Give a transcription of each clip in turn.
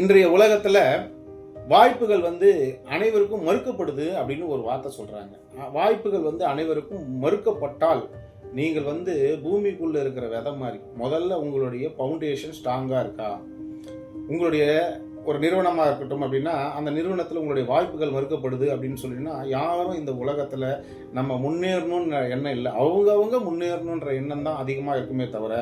இன்றைய உலகத்துல வாய்ப்புகள் அனைவருக்கும் மறுக்கப்படுது அப்படின்னு ஒரு வார்த்தை சொல்றாங்க. வாய்ப்புகள் அனைவருக்கும் மறுக்கப்பட்டால் நீங்கள் பூமிக்குள்ள இருக்கிற விதை மாதிரி முதல்ல உங்களுடைய பவுண்டேஷன் ஸ்ட்ராங்கா இருக்கா? உங்களுடைய ஒரு நிறுவனமாக இருக்கட்டும் அப்படின்னா அந்த நிறுவனத்தில் உங்களுடைய வாய்ப்புகள் மறுக்கப்படுது அப்படின்னு சொல்லினா யாரும் இந்த உலகத்தில் நம்ம முன்னேறணும்னு எண்ணம் இல்லை. அவங்கவுங்க முன்னேறணுன்ற எண்ணம் தான் அதிகமாக இருக்குமே தவிர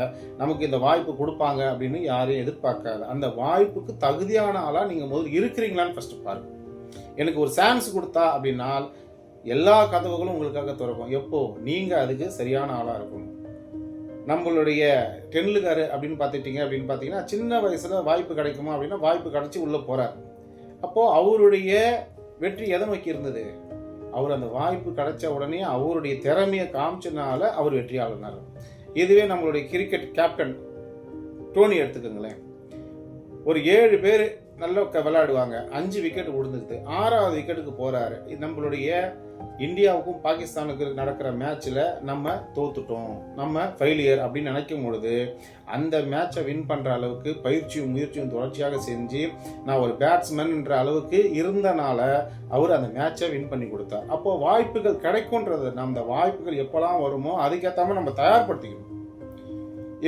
நமக்கு இந்த வாய்ப்பு கொடுப்பாங்க அப்படின்னு யாரையும் எதிர்பார்க்காது. அந்த வாய்ப்புக்கு தகுதியான ஆளாக நீங்கள் முதல்ல இருக்கிறீங்களான்னு ஃபஸ்ட்டு பாருங்க. எனக்கு ஒரு சான்ஸ் கொடுத்தா அப்படின்னா எல்லா கதவுகளும் உங்களுக்காக திறக்கும். எப்போ நீங்கள் அதுக்கு சரியான ஆளாக இருக்கணும். நம்மளுடைய டென்லுக்காரு அப்படின்னு பார்த்தீங்கன்னா சின்ன வயசுல வாய்ப்பு கிடைக்குமா அப்படின்னா வாய்ப்பு கிடைச்சி உள்ள போறார். அப்போ அவருடைய வெற்றி எதை நோக்கி இருந்தது? அவர் அந்த வாய்ப்பு கிடைச்ச உடனே அவருடைய திறமையை காமிச்சனால அவர் வெற்றியாளர். இதுவே நம்மளுடைய கிரிக்கெட் கேப்டன் டோனி எடுத்துக்கோங்களேன். ஒரு 7 பேர் நல்லா விளையாடுவாங்க, 5 விக்கெட் விழுந்துருது, 6வது விக்கெட்டுக்கு போறாரு. நம்மளுடைய இந்தியாவுக்கும் பாகிஸ்தானுக்கு நடக்கிற மேட்ச்ல நம்ம தோத்துட்டோம், நம்ம ஃபெயிலியர் அப்படின்னு நினைக்கும் பொழுது அந்த மேட்சை வின் பண்ற அளவுக்கு பயிற்சியும் முயற்சியும் தொடர்ச்சியாக செஞ்சு நான் ஒரு பேட்ஸ்மேன்ன்ற அளவுக்கு இருந்தனால அவர் அந்த மேட்சை வின் பண்ணி கொடுத்தார். அப்போ வாய்ப்புகள் கிடைக்கும்ன்றது அந்த வாய்ப்புகள் எப்பெல்லாம் வருமோ அதுக்கேற்றாம நம்ம தயார்படுத்திக்கணும்.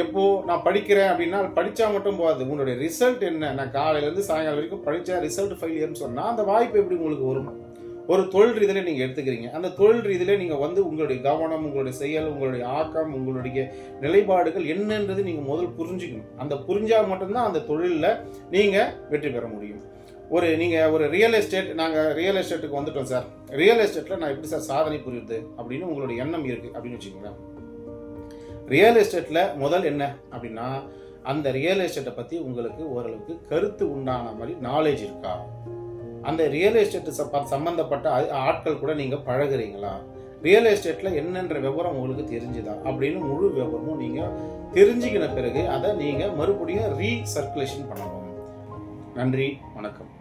எப்போ நான் படிக்கிறேன் அப்படின்னா படிச்சா மட்டும் போகாது, உங்களுடைய ரிசல்ட் என்ன? நான் காலையிலேருந்து சாயங்காலம் வரைக்கும் படித்தேன், ரிசல்ட் ஃபெயிலியர்னு சொன்னால் அந்த வாய்ப்பு எப்படி உங்களுக்கு வரும்? ஒரு தொழில் ரீதியில நீங்கள் எடுத்துக்கிறீங்க, அந்த தொழில் ரீதியில நீங்கள் உங்களுடைய கவனம், உங்களுடைய செயல், உங்களுடைய ஆக்கம், உங்களுடைய நிலைப்பாடுகள் என்னன்றது நீங்கள் முதல் புரிஞ்சுக்கணும். அந்த புரிஞ்சால் மட்டும்தான் அந்த தொழிலில் நீங்கள் வெற்றி பெற முடியும். நீங்கள் ஒரு ரியல் எஸ்டேட், நாங்கள் ரியல் எஸ்டேட்டுக்கு வந்துட்டோம் சார், ரியல் எஸ்டேட்டில் நான் எப்படி சார் சாதனை புரியுது அப்படின்னு உங்களுடைய எண்ணம் இருக்குது அப்படின்னு வச்சுக்கோங்களேன். ரியல் எஸ்டேட்டில் முதல் என்ன அப்படின்னா அந்த ரியல் எஸ்டேட்டை பற்றி உங்களுக்கு ஓரளவுக்கு கருத்து உண்டான மாதிரி நாலேஜ் இருக்கா? அந்த ரியல் எஸ்டேட் சம்பந்தப்பட்ட ஆட்கள் கூட நீங்கள் பழகுறீங்களா? ரியல் எஸ்டேட்டில் என்னென்ற விவரம் உங்களுக்கு தெரிஞ்சுதா அப்படின்னு முழு விவரமும் நீங்கள் தெரிஞ்சுக்கின பிறகு அதை நீங்கள் மறுபடியும் ரீசர்க்குலேஷன் பண்ணணும். நன்றி, வணக்கம்.